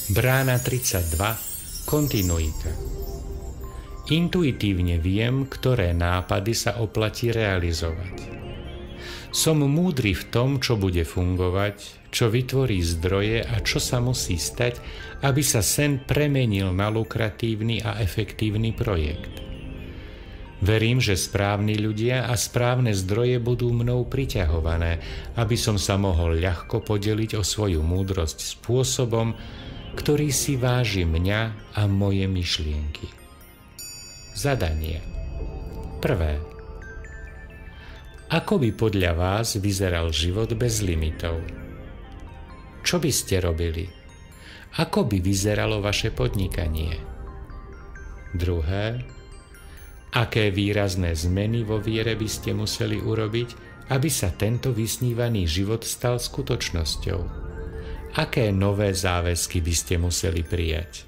Brána 32. Kontinuita. Intuitívne viem, ktoré nápady sa oplatí realizovať. Som múdry v tom, čo bude fungovať, čo vytvorí zdroje a čo sa musí stať, aby sa sen premenil na lukratívny a efektívny projekt. Verím, že správni ľudia a správne zdroje budú mnou priťahované, aby som sa mohol ľahko podeliť o svoju múdrosť spôsobom, ktorý si váži mňa a moje myšlienky. Zadanie. Prvé. Ako by podľa vás vyzeral život bez limitov? Čo by ste robili? Ako by vyzeralo vaše podnikanie? Druhé. Aké výrazné zmeny vo viere by ste museli urobiť, aby sa tento vysnívaný život stal skutočnosťou? Aké nové záväzky by ste museli prijať?